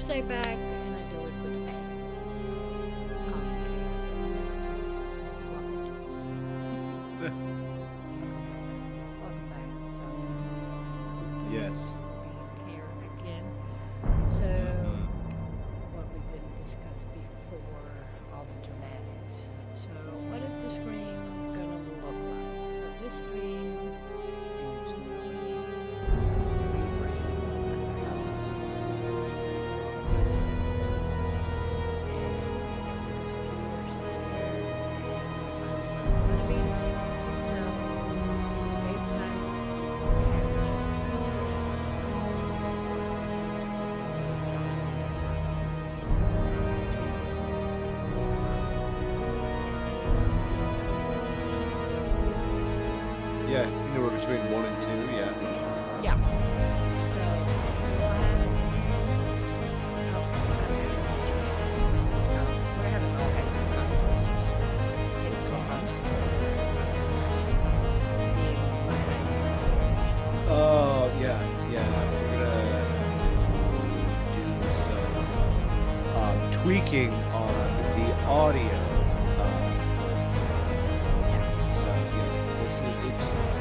Thursday back, and I do it with a bang. Welcome back, Jocelyn. Yes. Being here again. So, what we didn't discuss before, all the dramatics. So, what is the screen gonna look like? So, this screen is really Yeah, anywhere between 1 and 2, yeah. yeah. So we'll have. We're having all kinds of conversations. It's called being Oh, yeah, yeah. We're gonna do some tweaking on the audio. So, yeah,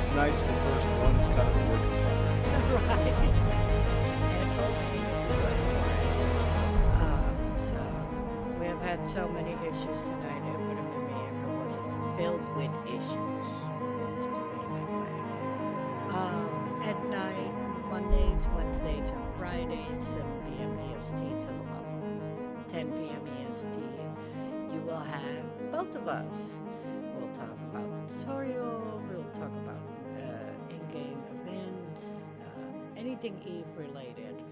tonight's the first one. It's kind of a work in progress. right. And hoping so we have had so many issues tonight. It would have been me if it wasn't filled with issues. Let's just put it that way. At night, Mondays, Wednesdays, and Fridays, 7 p.m. EST till about 10 p.m. EST, you will have both of us. We'll talk about the tutorial, we'll talk about in-game events, anything Eve related,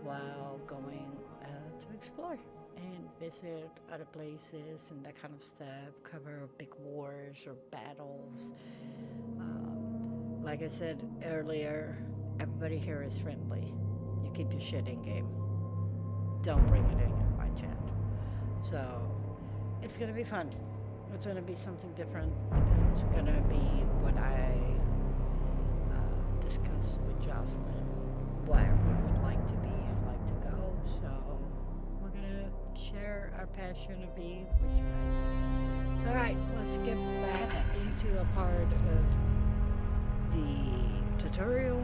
while going to explore and visit other places and that kind of stuff, cover big wars or battles. Like I said earlier, everybody here is friendly. You keep your shit in game. Don't bring it in my chat. So it's gonna be fun. It's gonna be something different. It's gonna be what I discussed with Jocelyn, where we would like to be and like to go. So we're gonna share our passion of Eve with you guys. All right, let's get back into a part of the tutorial.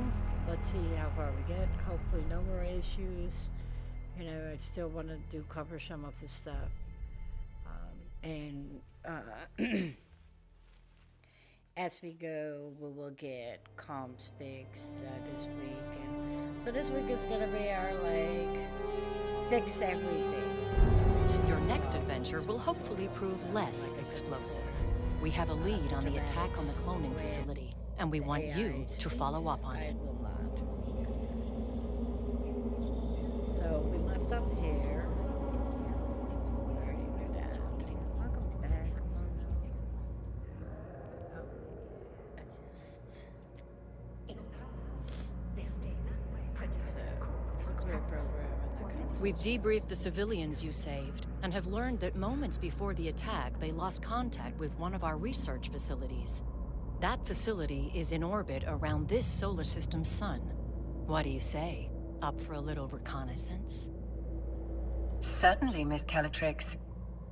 Let's see how far we get. Hopefully no more issues. You know, I still want to cover some of the stuff. And as we go, we will get comms fixed this week. And so this week is going to be our, fix everything. Your next adventure will hopefully prove less explosive. We have a lead on the attack on the cloning facility, and we want you to follow up on it. I will not. So we left up here. Welcome back. Come on now. We've debriefed the civilians you saved, and have learned that moments before the attack, they lost contact with one of our research facilities. That facility is in orbit around this solar system's sun. What do you say? Up for a little reconnaissance? Certainly, Miss Calatrix.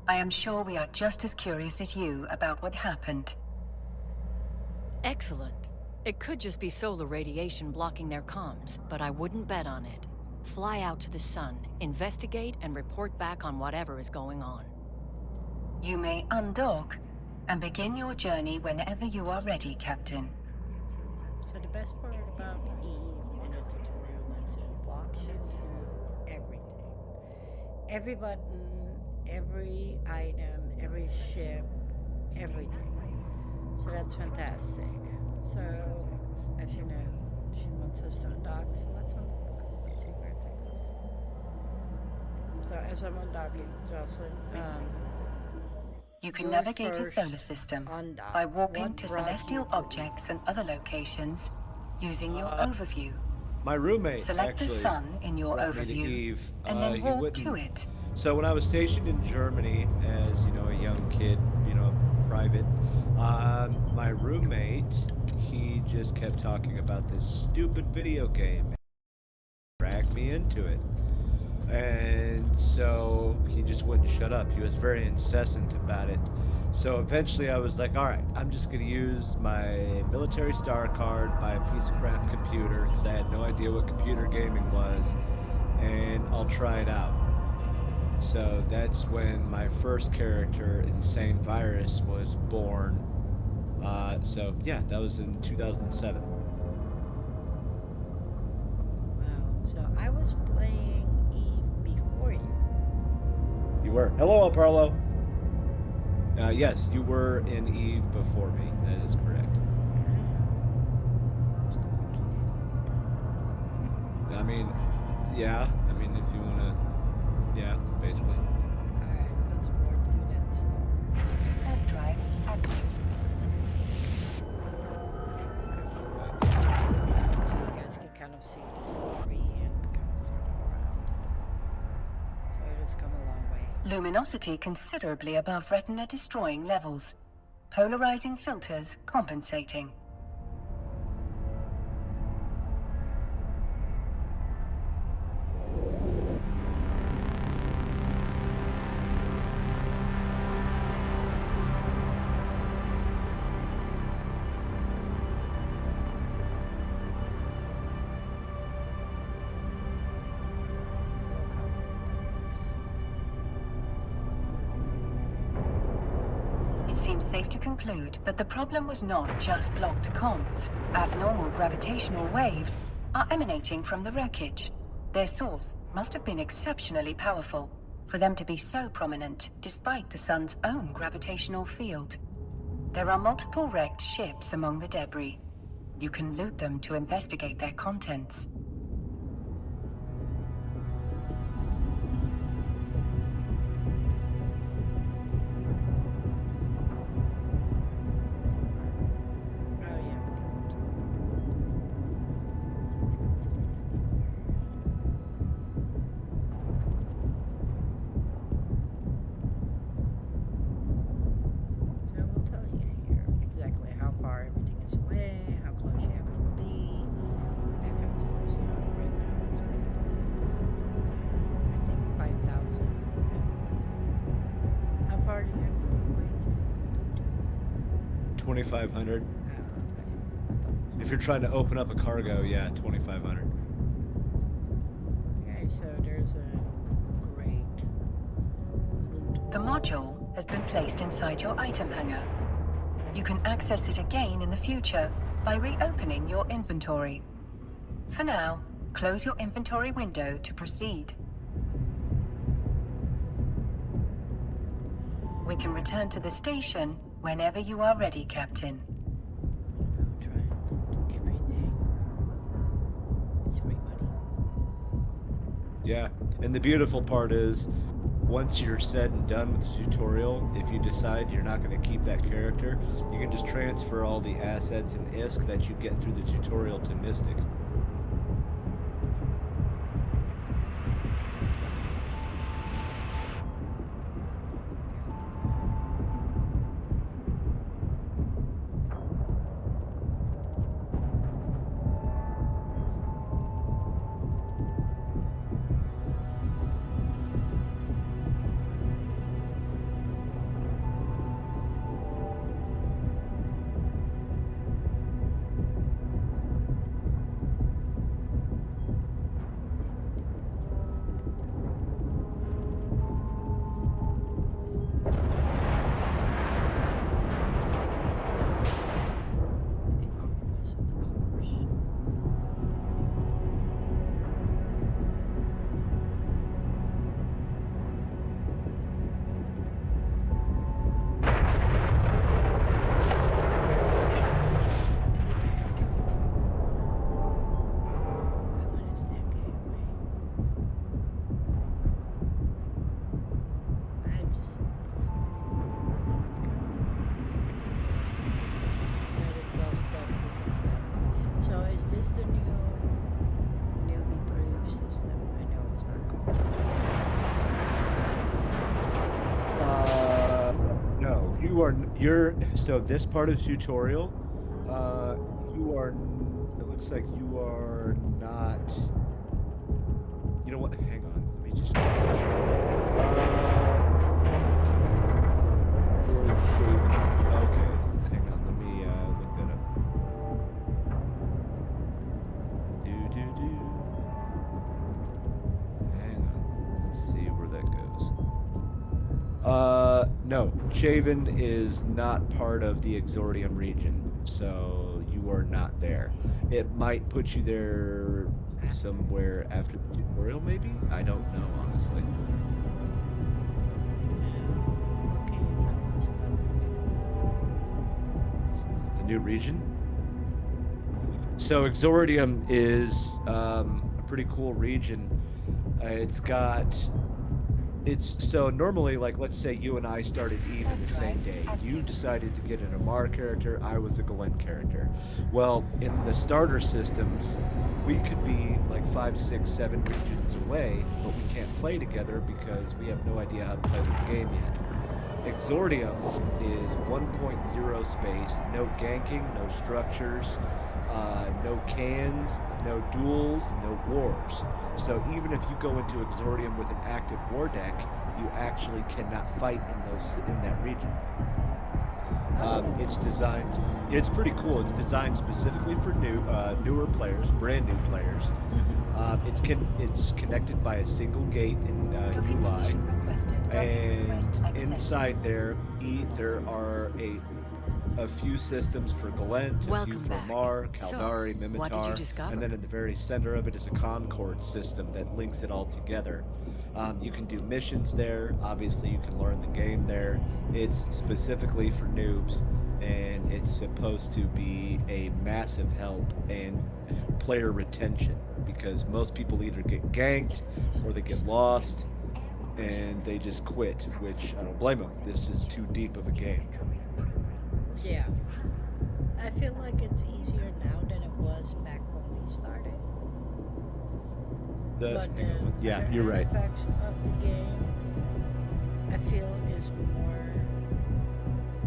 I am sure we are just as curious as you about what happened. Excellent. It could just be solar radiation blocking their comms, but I wouldn't bet on it. Fly out to the sun, investigate, and report back on whatever is going on. You may undock and begin your journey whenever you are ready, Captain. So the best part about Eve in the tutorial is it walks you through everything. Every button, every item, every ship, everything. So that's fantastic. So, as you know, she wants us to undock, so let's undock. Let's see where it takes us. So as I'm undocking, Jocelyn, You can do it navigate a first, solar system undock. by walking What to brought celestial you to objects and other locations using your overview. My roommate Select the actually sun in your brought me to overview Eve. and then He walk wouldn't- to it. So when I was stationed in Germany as, a young kid, private, my roommate, he just kept talking about this stupid video game. Dragged me into it. And so he just wouldn't shut up. He was very incessant about it. So eventually I was like, all right, I'm just going to use my military star card, buy a piece of crap computer, because I had no idea what computer gaming was, and I'll try it out. So that's when my first character, Insane Virus, was born. So yeah, that was in 2007. Wow. So I was playing Eve before you. You were. Hello, Apollo. Yes, you were in Eve before me. That is correct. I mean, yeah. I mean, if you want to, yeah, basically. Alright, let's warp through that stuff. Warp drive active. So you guys can kind of see the scenery and kind of circle around. So it has come a long way. Luminosity considerably above retina destroying levels. Polarizing filters compensating. It seems safe to conclude that the problem was not just blocked comms. Abnormal gravitational waves are emanating from the wreckage. Their source must have been exceptionally powerful for them to be so prominent despite the sun's own gravitational field. There are multiple wrecked ships among the debris. You can loot them to investigate their contents. Oh yeah. So we'll tell you here exactly how far everything is away, how close you have to be, that kind of stuff. So right now it's like, I think 5,000. How far do you have to be away to? 2,500. Okay. If you're trying to open up a cargo, yeah, 2,500. Okay, so there's a great loot. The module has been placed inside your item hanger. You can access it again in the future by reopening your inventory. For now, close your inventory window to proceed. We can return to the station whenever you are ready, Captain. I'll try and loot everything. It's free money. Yeah, and the beautiful part is, once you're said and done with the tutorial, if you decide you're not going to keep that character, you can just transfer all the assets and ISK that you get through the tutorial to Mystic. So this part of the tutorial, it looks like you are not, you know what, hang on, let me just okay, hang on, let me look that up. Hang on, let's see where that goes. No, Shaven is not part of the Exordium region, so you are not there. It might put you there somewhere after the tutorial, maybe? I don't know, honestly. Okay, tell us about The new region? So Exordium is a pretty cool region. So normally, like, let's say you and I started Eve in the same day. You decided to get an Amar character, I was a Galen character. Well, in the starter systems, we could be like 5, 6, 7 regions away, but we can't play together because we have no idea how to play this game yet. Exordium is 1.0 space, no ganking, no structures, no cans, no duels, no wars. So even if you go into Exordium with an active war deck, you actually cannot fight in that region. It's pretty cool. It's designed specifically for newer players, brand new players. It's connected by a single gate in UI, and inside there are a few systems for Galent, a few Welcome for back. Mar, So, Caldari, what did you Mimitar, discover? and then in the very center of it is a Concord system that links it all together. You can do missions there. Obviously, you can learn the game there. It's specifically for noobs, and it's supposed to be a massive help and player retention because most people either get ganked or they get lost and they just quit, which I don't blame them. This is too deep of a game. Yeah. I feel like it's easier now than it was back when we started. But Yeah, other you're right. aspects of the game, I feel is more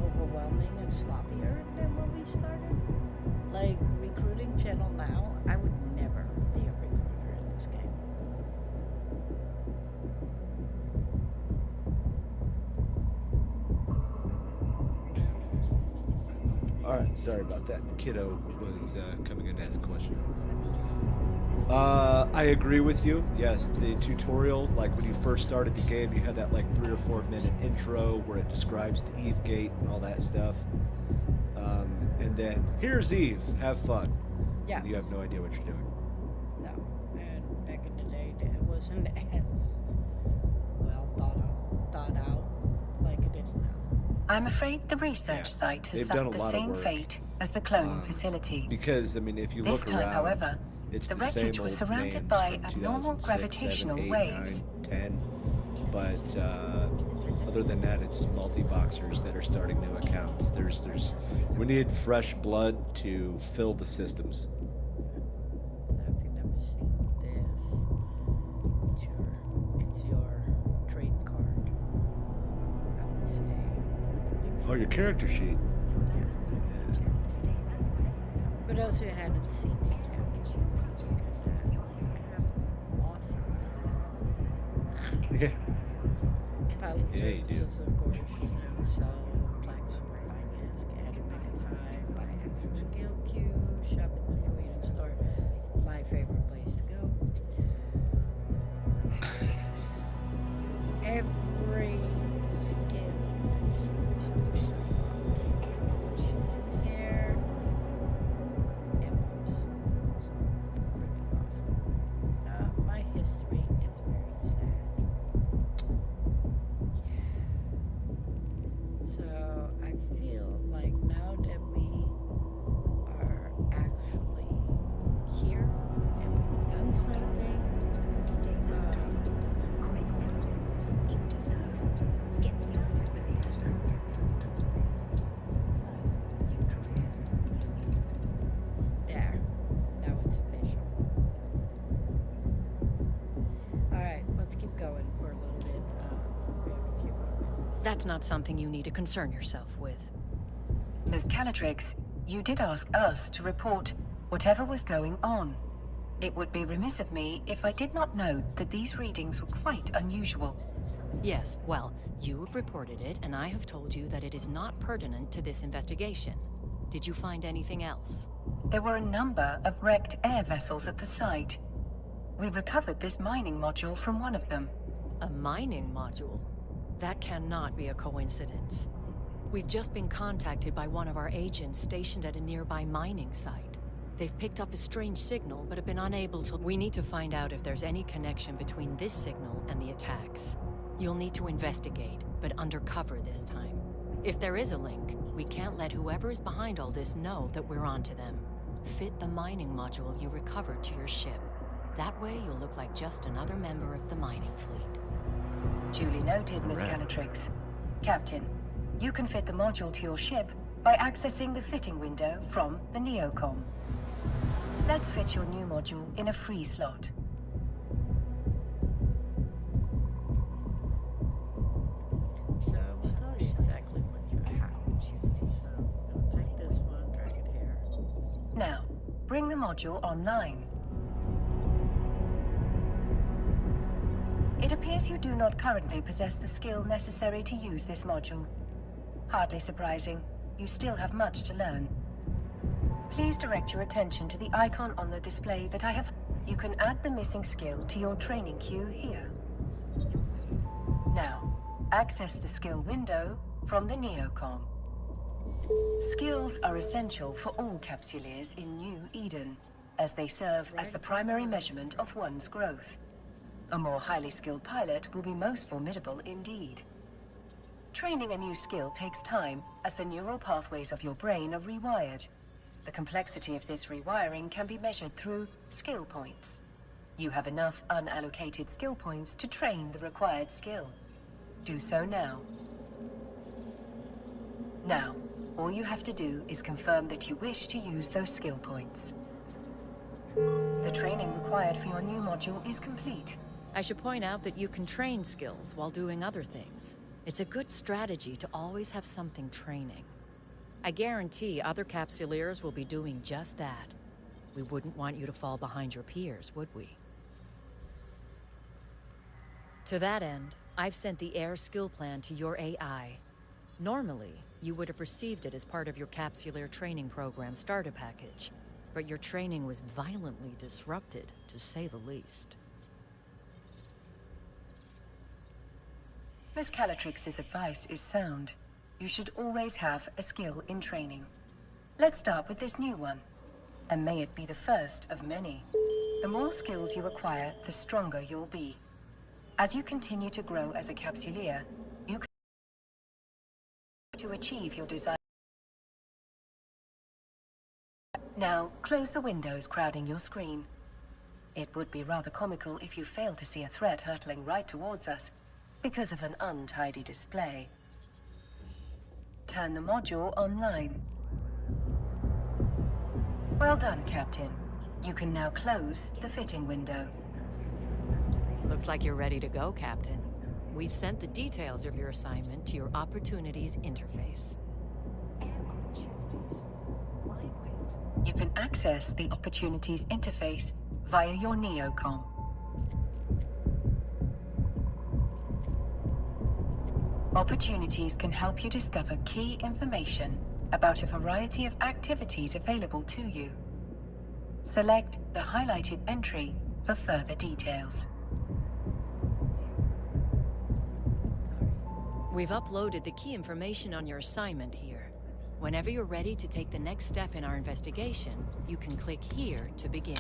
overwhelming and sloppier than when we started. Like recruiting channel now, I would never be a recruiter in this game. All right, sorry about that. Kiddo was coming in to ask a question. I agree with you. Yes, the tutorial, like when you first started the game, you had that like 3 or 4 minute intro where it describes the Eve gate and all that stuff. And then here's Eve, have fun. Yes. And you have no idea what you're doing. No. And back in the day, it wasn't as well thought out like it is now. I'm afraid the research Yeah, site has they've done suffered a the lot of same work. fate as the cloning facility. Because, I mean, if you This look time, around, however, it's the the same wreckage was old surrounded names by from abnormal 2006, gravitational 7, 8, waves. 9, 10. But other than that, it's multi-boxers that are starting new accounts. We need fresh blood to fill the systems. Have you never seen this? It's your trade card. I would say. Oh, your character sheet. For those who hadn't seen it yet, you have losses. Yeah. Pilot Yeah, you do. services, of course, so blacksmith, buy mask, add a mega time, buy extra skill queue, shop at the new item store. My favorite place to go. Every skin she's here. Emblems. Pretty awesome. My history is very sad. So I feel like now that we are actually here and we've done something, there. Now it's official. Alright, let's keep going for a little bit. We have a few more minutes. That's not something you need to concern yourself with. Ms. Calatrix, you did ask us to report whatever was going on. It would be remiss of me if I did not note that these readings were quite unusual. Yes, well, you have reported it, and I have told you that it is not pertinent to this investigation. Did you find anything else? There were a number of wrecked air vessels at the site. We recovered this mining module from one of them. A mining module? That cannot be a coincidence. We've just been contacted by one of our agents stationed at a nearby mining site. They've picked up a strange signal, but have been unable to... We need to find out if there's any connection between this signal and the attacks. You'll need to investigate, but undercover this time. If there is a link, we can't let whoever is behind all this know that we're onto them. Fit the mining module you recovered to your ship. That way you'll look like just another member of the mining fleet. Duly noted, Miss Right. Calatrix. Captain, you can fit the module to your ship by accessing the fitting window from the Neocom. Let's fit your new module in a free slot. So we'll tell you exactly what you have. So we'll take this one, drag it here. Now, bring the module online. It appears you do not currently possess the skill necessary to use this module. Hardly surprising. You still have much to learn. Please direct your attention to the icon on the display that I have. You can add the missing skill to your training queue here. Now, access the skill window from the Neocom. Skills are essential for all capsuleers in New Eden, as they serve as the primary measurement of one's growth. A more highly skilled pilot will be most formidable indeed. Training a new skill takes time, as the neural pathways of your brain are rewired. The complexity of this rewiring can be measured through skill points. You have enough unallocated skill points to train the required skill. Do so now. Now, all you have to do is confirm that you wish to use those skill points. The training required for your new module is complete. I should point out that you can train skills while doing other things. It's a good strategy to always have something training. I guarantee other capsuleers will be doing just that. We wouldn't want you to fall behind your peers, would we? To that end, I've sent the Air skill plan to your AI. Normally, you would have received it as part of your capsuleer training program starter package, but your training was violently disrupted, to say the least. Miss Calatrix's advice is sound. You should always have a skill in training. Let's start with this new one, and may it be the first of many. The more skills you acquire, the stronger you'll be. As you continue to grow as a capsuleer, you can to achieve your desire. Now, close the windows crowding your screen. It would be rather comical if you failed to see a threat hurtling right towards us because of an untidy display. Turn the module online. Well done, Captain. You can now close the fitting window. Looks like you're ready to go, Captain. We've sent the details of your assignment to your Opportunities interface. You can access the Opportunities interface via your Neocom. Opportunities can help you discover key information about a variety of activities available to you. Select the highlighted entry for further details. We've uploaded the key information on your assignment here. Whenever you're ready to take the next step in our investigation, you can click here to begin.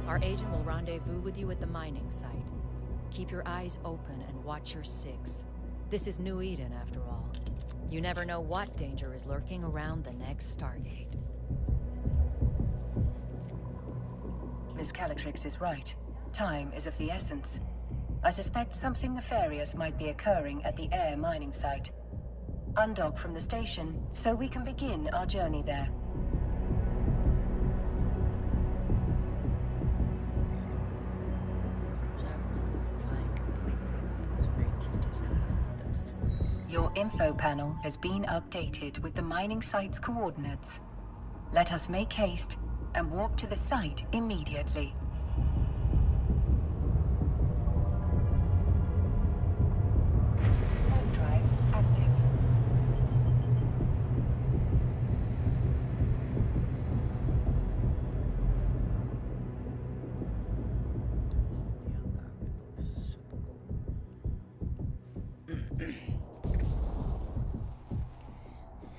Our agent will rendezvous with you at the mining site. Keep your eyes open and watch your six. This is New Eden, after all. You never know what danger is lurking around the next Stargate. Miss Calatrix is right. Time is of the essence. I suspect something nefarious might be occurring at the air mining site. Undock from the station so we can begin our journey there. Your info panel has been updated with the mining site's coordinates. Let us make haste and walk to the site immediately. Warp drive active.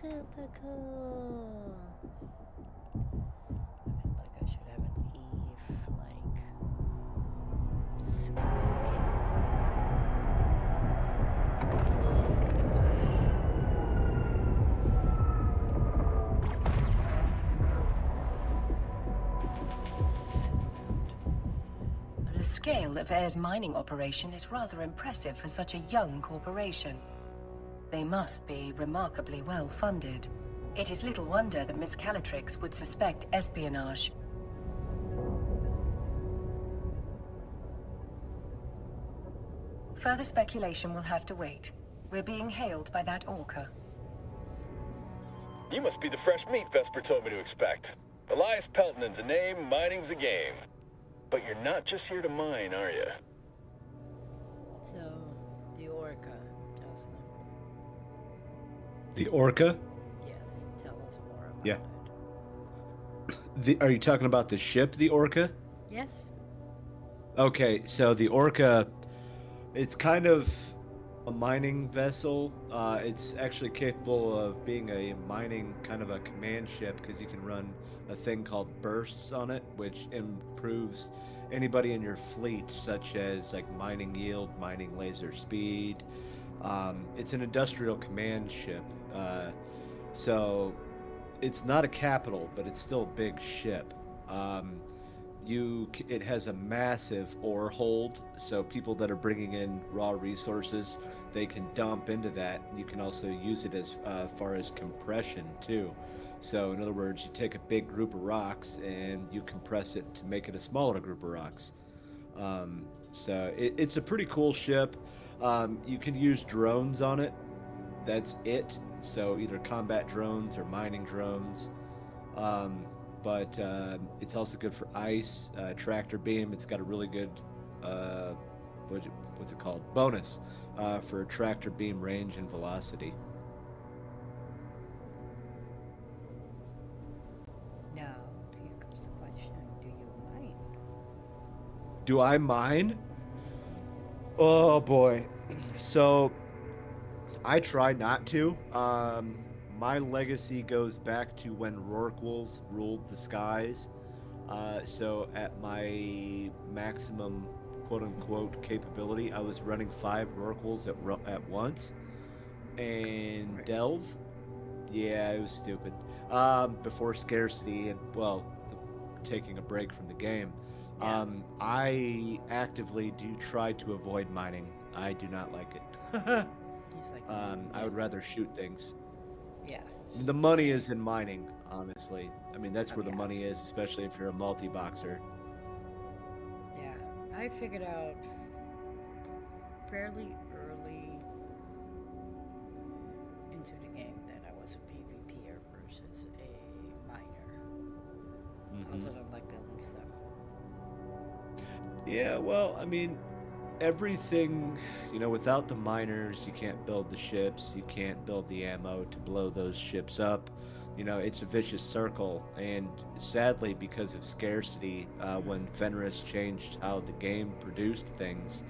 Super cool. I feel like I should have an Eve, like, super The scale of Air's mining operation is rather impressive for such a young corporation. They must be remarkably well funded. It is little wonder that Miss Calatrix would suspect espionage. Further speculation will have to wait. We're being hailed by that orca. You must be the fresh meat Vesper told me to expect. Elias Pelton's a name, mining's a game. But you're not just here to mine, are you? So, the Orca, Josalyn. The Orca? Yes, tell us more about Yeah. it. Are you talking about the ship, the Orca? Yes? Okay, so the Orca, it's kind of a mining vessel. It's actually capable of being a mining kind of a command ship because you can run a thing called bursts on it, which improves anybody in your fleet, such as like mining yield, mining laser speed. It's an industrial command ship, so it's not a capital, but it's still a big ship. It has a massive ore hold, so people that are bringing in raw resources, they can dump into that. You can also use it as far as compression too. So in other words, you take a big group of rocks and you compress it to make it a smaller group of rocks. So it's a pretty cool ship. You can use drones on it. That's it. So either combat drones or mining drones. But it's also good for ice, tractor beam. It's got a really good, what's it called? Bonus for tractor beam range and velocity. Now, here comes the question, do you mind? Do I mine? Oh boy. So I try not to. My legacy goes back to when Rorquals ruled the skies. So at my maximum quote-unquote capability, I was running 5 Rorquals at once. And Delve, yeah, it was stupid. Before scarcity and, well, taking a break from the game. Yeah. I actively do try to avoid mining. I do not like it. He's like, I would rather shoot things. yeah. The money is in mining, honestly. I mean, that's where the yeah. money is, especially if you're a multi-boxer. Yeah, I figured out fairly early into the game that I was a PvPer versus a miner. Also don't like building stuff. Yeah, well, I mean, everything, without the miners, you can't build the ships, you can't build the ammo to blow those ships up. It's a vicious circle, and sadly, because of scarcity, when Fenris changed how the game produced things,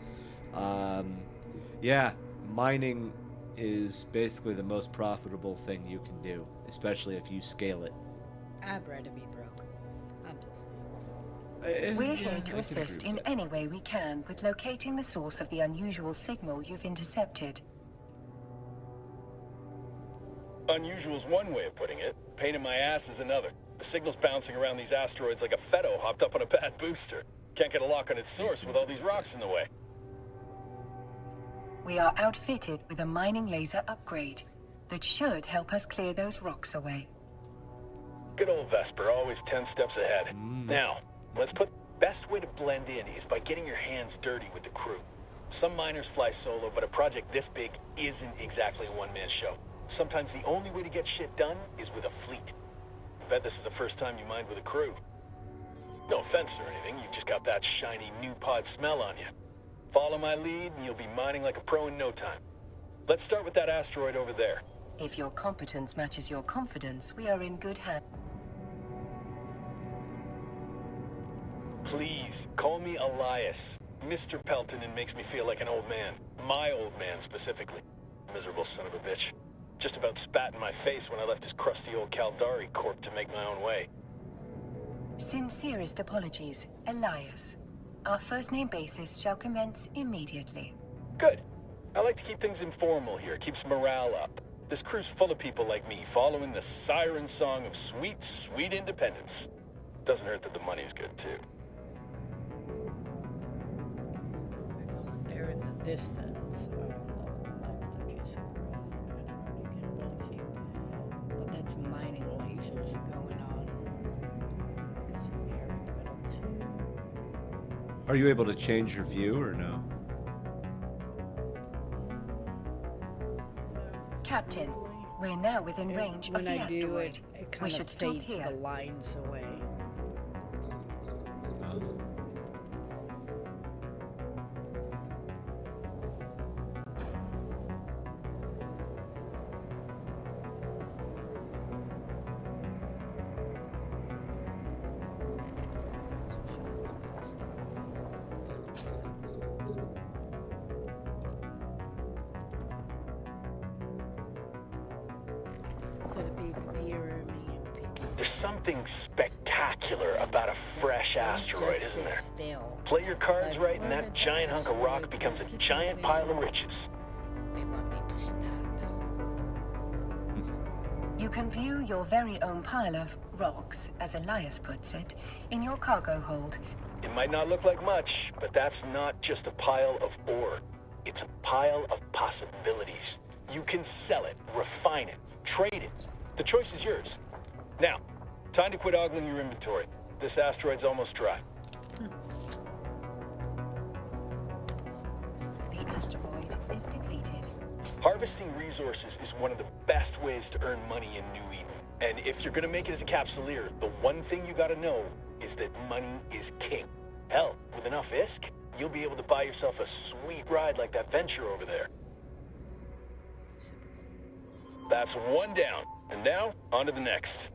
yeah, mining is basically the most profitable thing you can do, especially if you scale it. I'd rather be broke. I'm just saying. We're here to assist in any way we can with locating the source of the unusual signal you've intercepted. Unusual's one way of putting it. Pain in my ass is another. The signal's bouncing around these asteroids like a Fetto hopped up on a bad booster. Can't get a lock on its source with all these rocks in the way. We are outfitted with a mining laser upgrade that should help us clear those rocks away. Good old Vesper, always 10 steps ahead. Now, let's put best way to blend in is by getting your hands dirty with the crew. Some miners fly solo, but a project this big isn't exactly a one-man show. Sometimes the only way to get shit done is with a fleet. I bet this is the first time you mined with a crew. No offense or anything, you've just got that shiny new pod smell on you. Follow my lead and you'll be mining like a pro in no time. Let's start with that asteroid over there. If your competence matches your confidence, we are in good hands. Please, call me Elias. Mr. Peltonen makes me feel like an old man. My old man, specifically. Miserable son of a bitch. Just about spat in my face when I left his crusty old Caldari corp to make my own way. Sincerest apologies, Elias. Our first name basis shall commence immediately. Good. I like to keep things informal here. Keeps morale up. This crew's full of people like me, following the siren song of sweet, sweet independence. Doesn't hurt that the money's good, too. There in the distance, you can really see, but that's mining lasers going on. You can see there in the middle too. Are you able to change your view or no? Captain, we're now within range of When the I do asteroid. it, it We kind should of stop fades here. the lines away. So the people hear me and people. There's something spectacular about a fresh asteroid, Just isn't there? sit still. Play your cards Like, right and where that did giant hunk of rock asteroid becomes a keep giant moving? pile of riches. They want me to stop. You can view your very own pile of rocks, as Elias puts it, in your cargo hold. It might not look like much, but that's not just a pile of ore. It's a pile of possibilities. You can sell it, refine it, trade it. The choice is yours. Now, time to quit ogling your inventory. This asteroid's almost dry. The asteroid is depleted. Harvesting resources is one of the best ways to earn money in New Eden. And if you're gonna make it as a capsuleer, the one thing you gotta know is that money is king. Hell, with enough ISK, you'll be able to buy yourself a sweet ride like that venture over there. That's one down. And now, on to the next.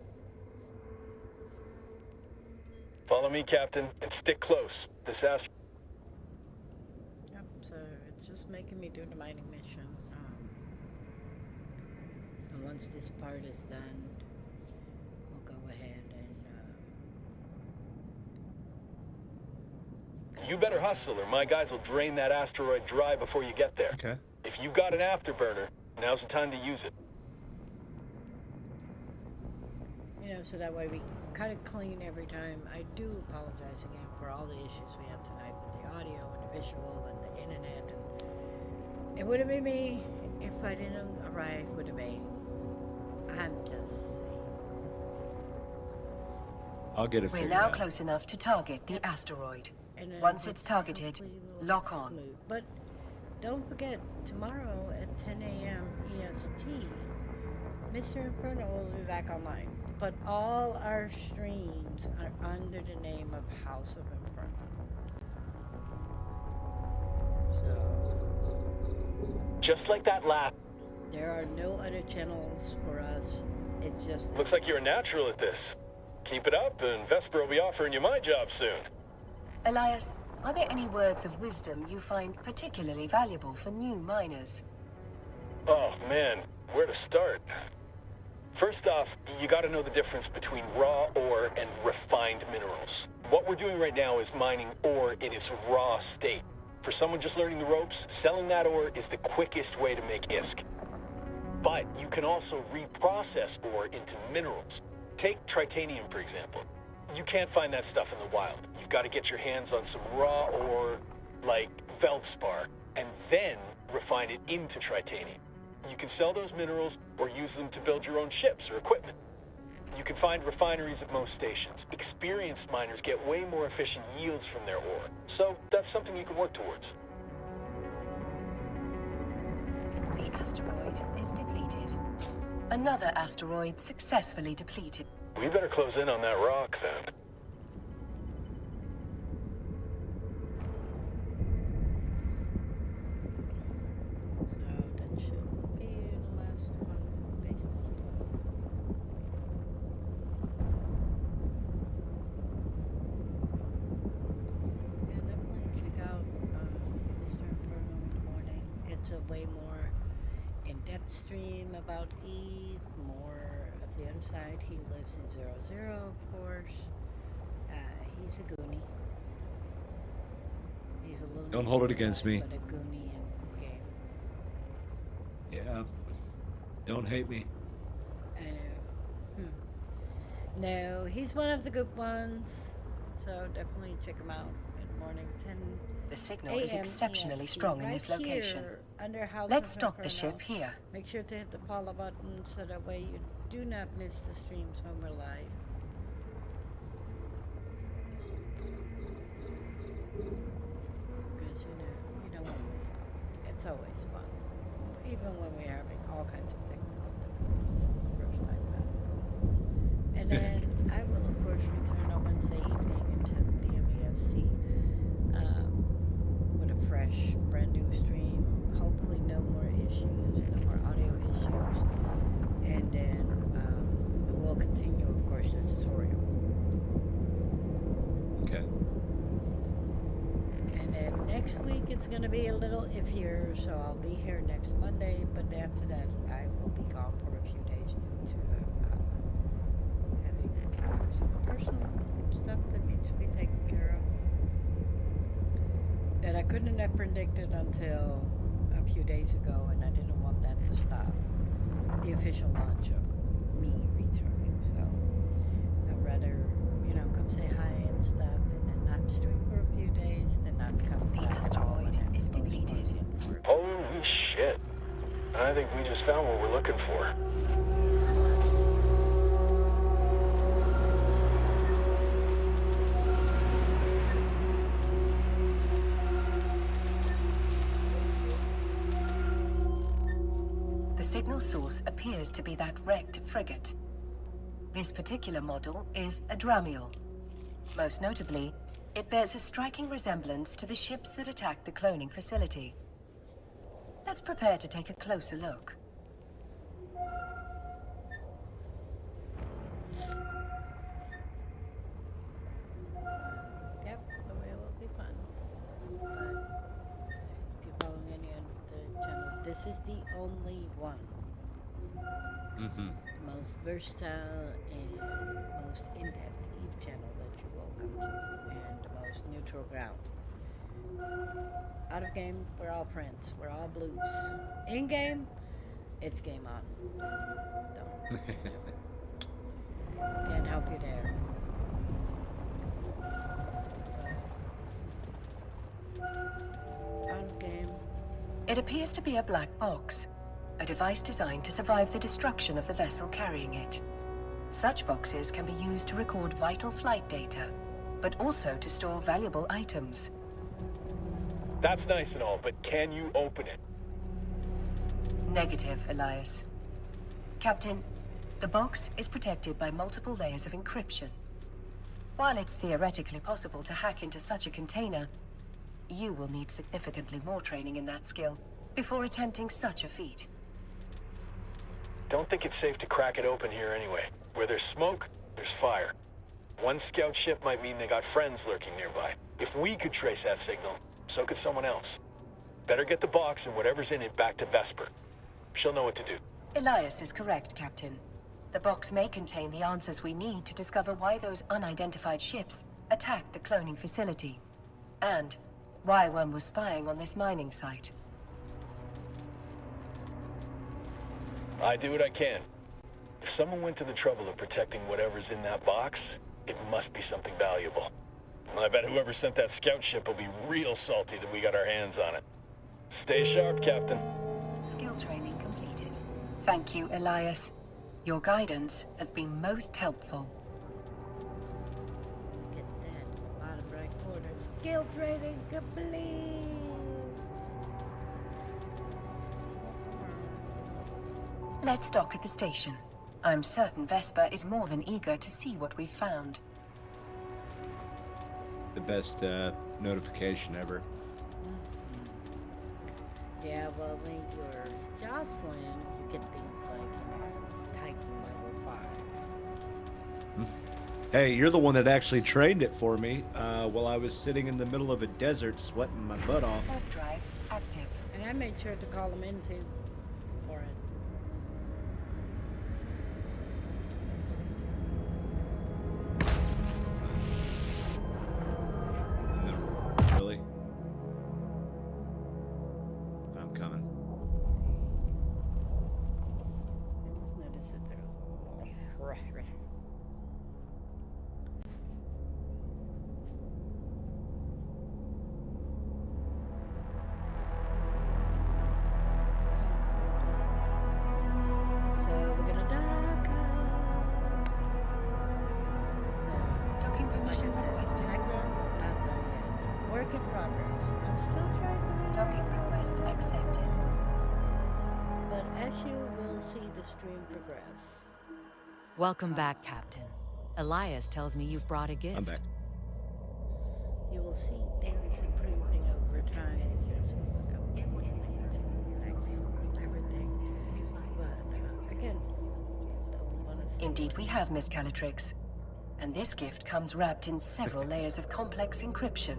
Follow me, Captain, and stick close. This asteroid... Yep, so it's just making me do the mining mission. And once this part is done, we'll go ahead and You better hustle or my guys will drain that asteroid dry before you get there. Okay. If you got an afterburner, now's the time to use it. so that way we kind of clean every time. I do apologize again for all the issues we had tonight with the audio and the visual and the internet. And it would have been me if I didn't arrive with a bang. I'm just saying. I'll get it We're figured now out. close enough to target the asteroid. And then Once it's targeted, hopefully we'll lock on. smooth. But don't forget, tomorrow at 10 a.m. EST, Mr. Inferno will be back online. But all our streams are under the name of House of Inferno. So, Just like that last. there are no other channels for us. It's just Looks like you're a natural at this. Keep it up, and Vesper will be offering you my job soon. Elias, are there any words of wisdom you find particularly valuable for new miners? Oh man, where to start? First off, you gotta know the difference between raw ore and refined minerals. What we're doing right now is mining ore in its raw state. For someone just learning the ropes, selling that ore is the quickest way to make ISK. But you can also reprocess ore into minerals. Take titanium, for example. You can't find that stuff in the wild. You've got to get your hands on some raw ore, like feldspar, and then refine it into titanium. You can sell those minerals or use them to build your own ships or equipment. You can find refineries at most stations. Experienced miners get way more efficient yields from their ore, so that's something you can work towards. Another asteroid successfully depleted. We better close in on that rock, then. So that should be the last one based this time. And definitely check out Mr. Inferno in the morning. It's a way more in-depth stream about Eve, more of the other side. He lives in 00, of course. He's a goonie. He's a little Don't hold it against me. but a goonie in game. Yeah. Don't hate me. I know. No, he's one of the good ones. So definitely check him out in the morning, 10 The signal is a.m. exceptionally EST, strong in right this location. here under House Let's of stop the Inferno. ship here. Make sure to hit the follow button so that way you do not miss the streams when we're live. Because you don't want to miss out. It's always fun. Even when we're having all kinds of technical difficulties in the first night battle. And then I will of course return on Wednesday evening at 10 p.m. EST with a fresh, brand new stream. Hopefully no more issues, no more audio issues. And then we'll continue of course the tutorial. Okay. And then next week it's going to be a little iffier, so I'll be here next Monday, but after that I will be gone for a few days due to having some personal stuff that needs to be taken care of that I couldn't have predicted until a few days ago, and I didn't want that to stop the official launch of me returning, so I'd rather, come say hi and stuff and then not stream for a few days than not come The back at all and asteroid have to is postpone depleted. it for- Holy shit. I think we just found what we're looking for. The signal source appears to be that wrecked frigate. This particular model is a Dramiel. Most notably, it bears a striking resemblance to the ships that attacked the cloning facility. Let's prepare to take a closer look. Yep, the way will be fun. But if you're following any of the channels, this is the only one. Mm-hmm. Most versatile and most in-depth Eve channel that you will come to, and the most neutral ground. Out of game, we're all friends. We're all blues. In game, it's game on. Don't. Can't help you there. Out of game. It appears to be a black box, a device designed to survive the destruction of the vessel carrying it. Such boxes can be used to record vital flight data, but also to store valuable items. That's nice and all, but can you open it? Negative, Elias. Captain, the box is protected by multiple layers of encryption. While it's theoretically possible to hack into such a container, you will need significantly more training in that skill before attempting such a feat. Don't think it's safe to crack it open here anyway. Where there's smoke, there's fire. One scout ship might mean they got friends lurking nearby. If we could trace that signal, so could someone else. Better get the box and whatever's in it back to Vesper. She'll know what to do. Elias is correct, Captain. The box may contain the answers we need to discover why those unidentified ships attacked the cloning facility, and why one was spying on this mining site. I do what I can. If someone went to the trouble of protecting whatever's in that box, it must be something valuable. I bet whoever sent that scout ship will be real salty that we got our hands on it. Stay sharp, Captain. Skill training completed. Thank you, Elias. Your guidance has been most helpful. Get that bottom right corner. Skill training complete. Let's dock at the station. I'm certain Vesper is more than eager to see what we've found. The best notification ever. Yeah, well, when you're Josalyn, you get things like, Titan level 5. Hey, you're the one that actually trained it for me while I was sitting in the middle of a desert sweating my butt off. Warp drive active. And I made sure to call him in too for it. No, really? I'm coming. I just noticed that there was a little right. So we're gonna dock. Docking Like I permission said, requested. background not done yet. Work in progress. I'm still trying to. Docking request accepted. But as you will see the stream progress. Welcome back, Captain. Elias tells me you've brought a gift. I'm back. You will see things improving over time. Everything. But again, don't want to. Indeed we have, Miss Calatrix. And this gift comes wrapped in several layers of complex encryption.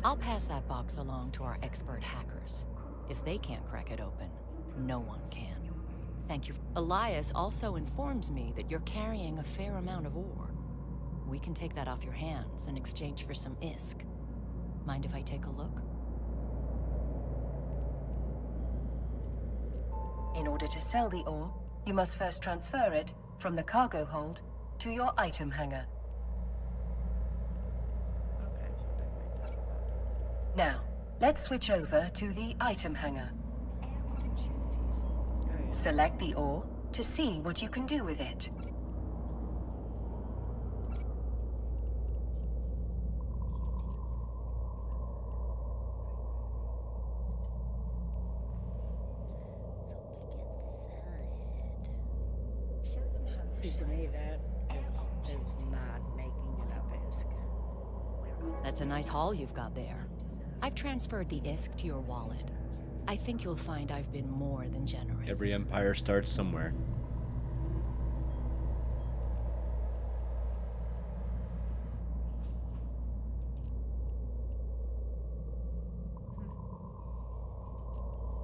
I'll pass that box along to our expert hackers. If they can't crack it open, no one can. Thank you. Elias also informs me that you're carrying a fair amount of ore. We can take that off your hands in exchange for some ISK. Mind if I take a look? In order to sell the ore, you must first transfer it from the cargo hold to your item hangar. Okay. Now, let's switch over to the item hangar. Select the ore to see what you can do with it. See, to me, that is not making enough ISK. That's a nice haul you've got there. I've transferred the ISK to your wallet. I think you'll find I've been more than generous. Every empire starts somewhere.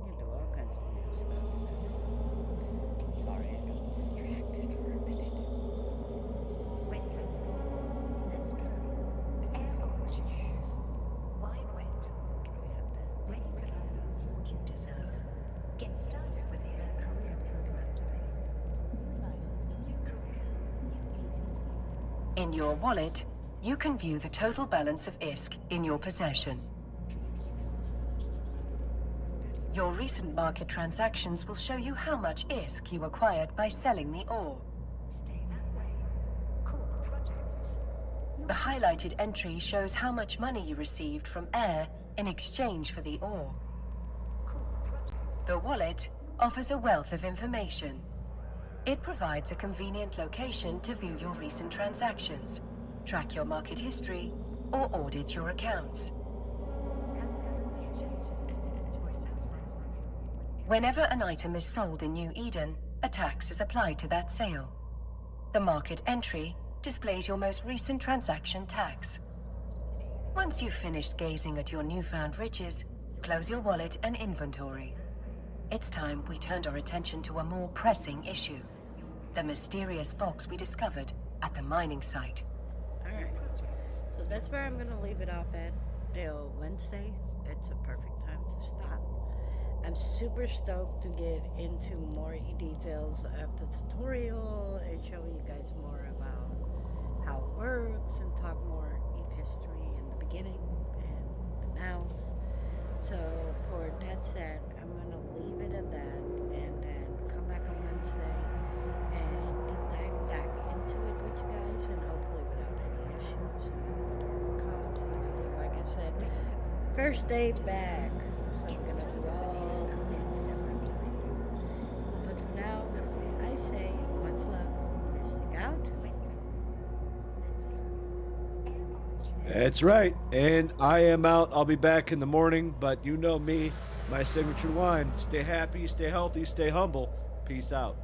You can do all kinds of new stuff. Sorry, I got distracted for a minute. Ready? Let's go. Air opportunities. Why wait? Ready to earn what you deserve. Get started with the Air Career Program today. New life, new career, new Eden. In your wallet, you can view the total balance of ISK in your possession. Your recent market transactions will show you how much ISK you acquired by selling the ore. Stay that way. Core projects. The highlighted entry shows how much money you received from Air in exchange for the ore. Core projects. The wallet offers a wealth of information. It provides a convenient location to view your recent transactions, track your market history, or audit your accounts. Whenever an item is sold in New Eden, a tax is applied to that sale. The market entry displays your most recent transaction tax. Once you've finished gazing at your newfound riches, close your wallet and inventory. It's time we turned our attention to a more pressing issue. The mysterious box we discovered at the mining site. Alright. So that's where I'm going to leave it off at till Wednesday. It's a perfect time to stop. I'm super stoked to get into more details of the tutorial and show you guys more about how it works and talk more history in the beginning and the nows. So for that said, I'm going to leave it at that and then come back on Wednesday and deep dive back into it with you guys and hopefully without any issues and whatever comes and everything. Like I said, first day back. So I'm going to do all the things that we need to do. But for now, That's right. And I am out. I'll be back in the morning, but you know me, my signature line. Stay happy, stay healthy, stay humble. Peace out.